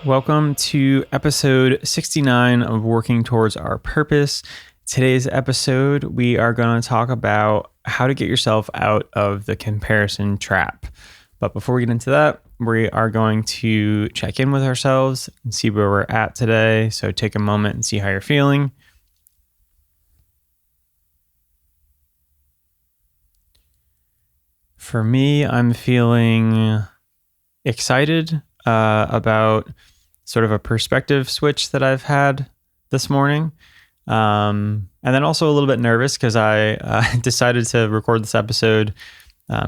Welcome to episode 69 of Working Towards Our Purpose. Today's episode, we are going to talk about how to get yourself out of the comparison trap. But before we get into that, we are going to check in with ourselves and see where we're at today. So take a moment and see how you're feeling. For me, I'm feeling excited about sort of a perspective switch that I've had this morning. And then also a little bit nervous because I decided to record this episode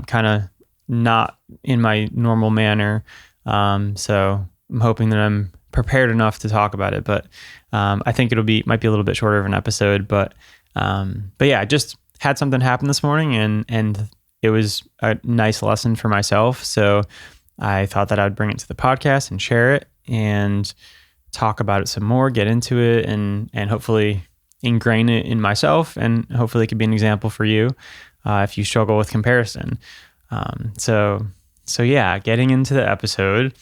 kind of not in my normal manner. So I'm hoping that I'm prepared enough to talk about it, but I think might be a little bit shorter of an episode, but yeah, I just had something happen this morning and it was a nice lesson for myself. So I thought that I would bring it to the podcast and share it and talk about it some more, get into it, and hopefully ingrain it in myself, and hopefully it could be an example for you if you struggle with comparison. So yeah, getting into the episode.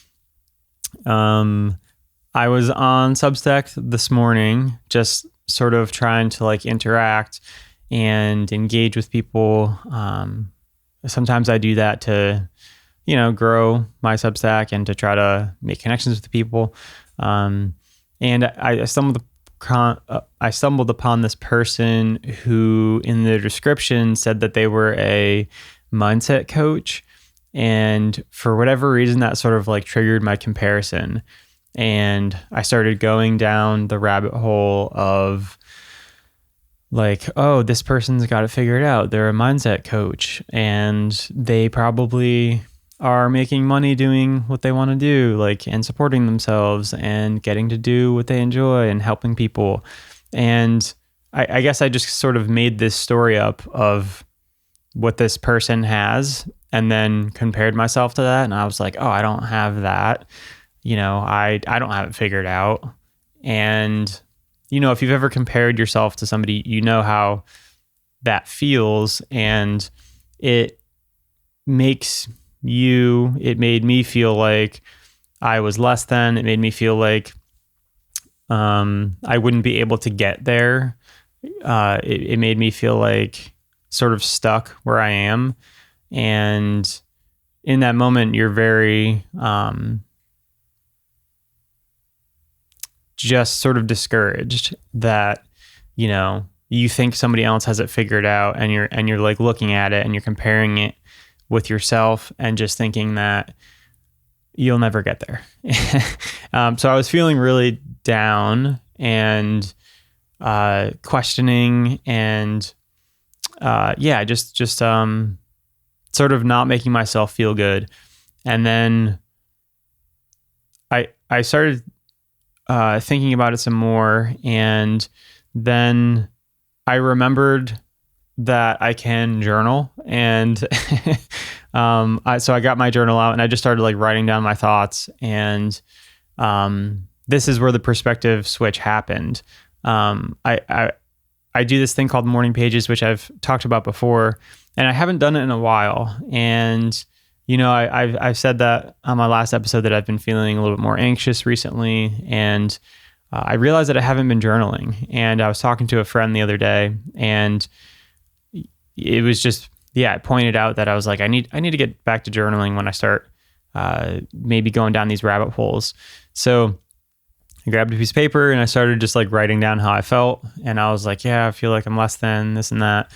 I was on Substack this morning, just sort of trying to interact and engage with people. Sometimes I do that to grow my Substack and to try to make connections with the people. And I stumbled upon this person who in the description said that they were a mindset coach. And for whatever reason, that sort of triggered my comparison. And I started going down the rabbit hole of oh, this person's got it figured out. They're a mindset coach and they probably are making money doing what they want to do, and supporting themselves and getting to do what they enjoy and helping people. And I guess I just sort of made this story up of what this person has and then compared myself to that. And I was like, oh, I don't have that. I don't have it figured out. And, if you've ever compared yourself to somebody, you know how that feels, and it made me feel like I was less than. It made me feel like I wouldn't be able to get there. It made me feel like sort of stuck where I am. And in that moment, you're very just sort of discouraged that, you think somebody else has it figured out, and you're looking at it and you're comparing it with yourself and just thinking that you'll never get there. So I was feeling really down and questioning and just sort of not making myself feel good. And then I started thinking about it some more, and then I remembered that I can journal, and so I got my journal out and I just started writing down my thoughts, and this is where the perspective switch happened. I do this thing called morning pages, which I've talked about before, and I haven't done it in a while. And I've said that on my last episode that I've been feeling a little bit more anxious recently, and I realized that I haven't been journaling. And I was talking to a friend the other day, and it was just, I pointed out that I was I need to get back to journaling when I start maybe going down these rabbit holes. So I grabbed a piece of paper and I started just writing down how I felt. And I was like, yeah, I feel like I'm less than this and that.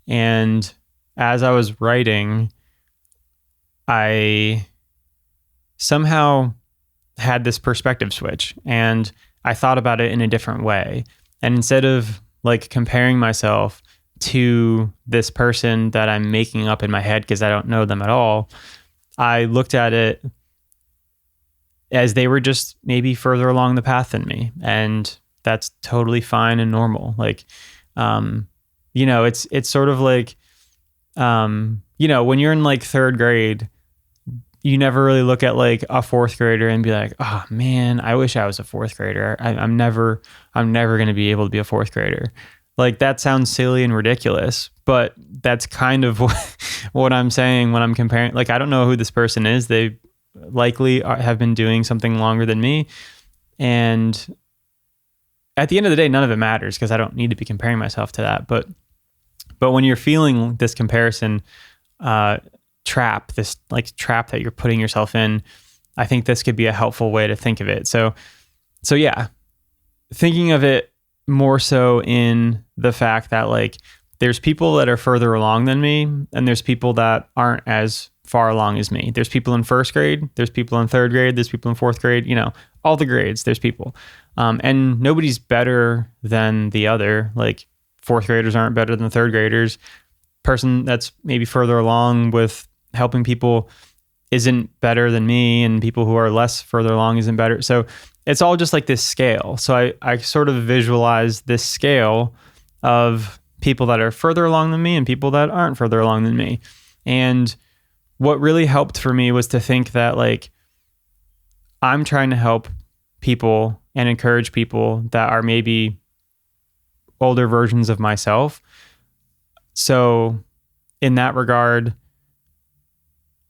And as I was writing, I somehow had this perspective switch, and I thought about it in a different way. And instead of comparing myself to this person that I'm making up in my head because I don't know them at all, I looked at it as they were just maybe further along the path than me. And that's totally fine and normal. It's sort of when you're in third grade, you never really look at a fourth grader and be like, oh man, I wish I was a fourth grader. I'm never going to be able to be a fourth grader. That sounds silly and ridiculous, but that's kind of what I'm saying when I'm comparing. I don't know who this person is. They likely have been doing something longer than me. And at the end of the day, none of it matters because I don't need to be comparing myself to that. But when you're feeling this comparison trap, this like trap that you're putting yourself in, I think this could be a helpful way to think of it. So yeah, thinking of it more so in the fact that like there's people that are further along than me, and there's people that aren't as far along as me. There's people in first grade, there's people in third grade, there's people in fourth grade, all the grades, there's people. And nobody's better than the other. Like fourth graders aren't better than third graders. Person that's maybe further along with helping people isn't better than me, and people who are less further along isn't better. So it's all just like this scale. So I sort of visualize this scale of people that are further along than me and people that aren't further along than me. And what really helped for me was to think that like I'm trying to help people and encourage people that are maybe older versions of myself. So in that regard,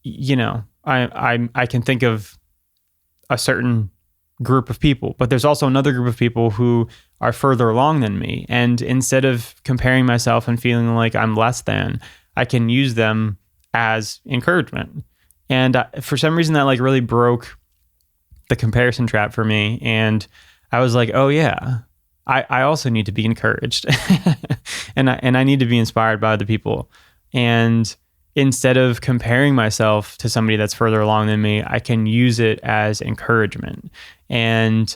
I can think of a certain group of people, but there's also another group of people who are further along than me. And instead of comparing myself and feeling like I'm less than, I can use them as encouragement. And for some reason that like really broke the comparison trap for me. And I was like, oh yeah, I also need to be encouraged and I need to be inspired by other people. And instead of comparing myself to somebody that's further along than me, I can use it as encouragement. And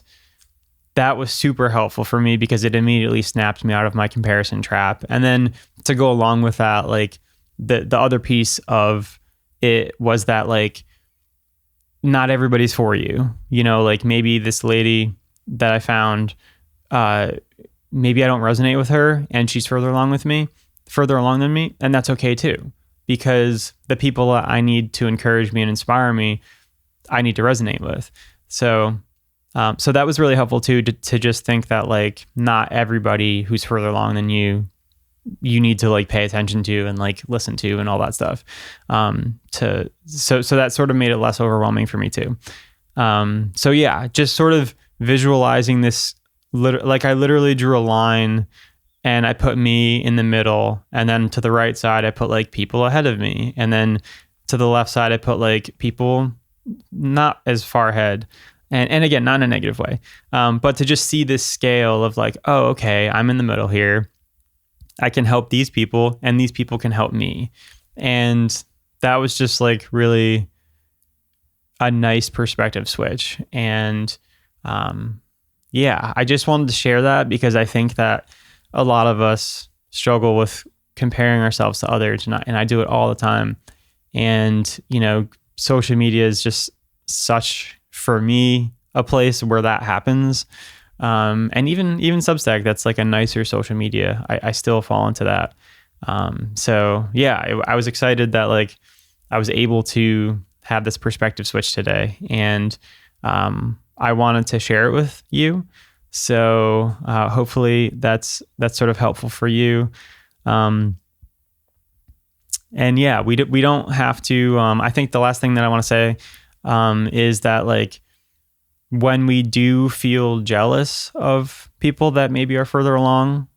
that was super helpful for me because it immediately snapped me out of my comparison trap. And then to go along with that, like the other piece of it was that like, not everybody's for you, like maybe this lady that I found, maybe I don't resonate with her and she's further along than me. And that's okay too, because the people that I need to encourage me and inspire me, I need to resonate with. So that was really helpful too, to just think that like not everybody who's further along than you need to like pay attention to and like listen to and all that stuff. So that sort of made it less overwhelming for me too. So yeah, just sort of visualizing this, like I literally drew a line and I put me in the middle, and then to the right side, I put like people ahead of me. And then to the left side, I put like people not as far ahead. And again, not in a negative way, but to just see this scale of like, oh, okay, I'm in the middle here. I can help these people and these people can help me. And that was just like really a nice perspective switch. And yeah, I just wanted to share that because I think that a lot of us struggle with comparing ourselves to others, and I do it all the time. And, social media is just such, for me, a place where that happens. And even Substack, that's like a nicer social media. I still fall into that. So yeah, I was excited that like I was able to have this perspective switch today, and I wanted to share it with you. So hopefully that's sort of helpful for you. And yeah, we don't have to. I think the last thing that I want to say is that like when we do feel jealous of people that maybe are further along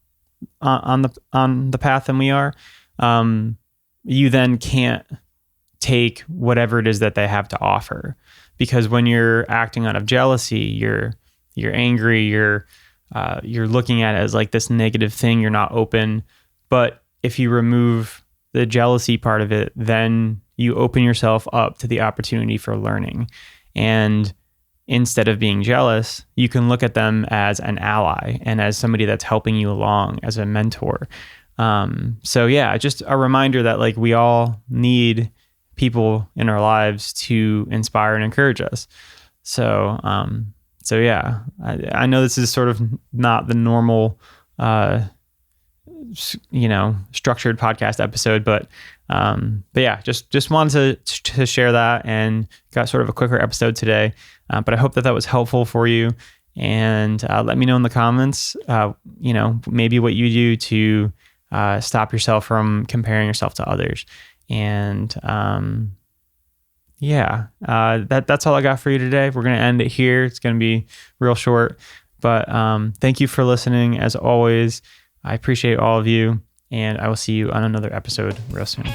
on the path than we are, you then can't take whatever it is that they have to offer, because when you're acting out of jealousy, you're angry, you're looking at it as like this negative thing, you're not open. But if you remove the jealousy part of it, then you open yourself up to the opportunity for learning. And instead of being jealous, you can look at them as an ally and as somebody that's helping you along, as a mentor. So yeah, just a reminder that like we all need people in our lives to inspire and encourage us. So yeah, I know this is sort of not the normal, structured podcast episode, but yeah, just wanted to share that, and got sort of a quicker episode today. But I hope that was helpful for you, and let me know in the comments, maybe what you do to stop yourself from comparing yourself to others. And That's all I got for you today. We're going to end it here. It's going to be real short, but thank you for listening. As always, I appreciate all of you, and I will see you on another episode real soon.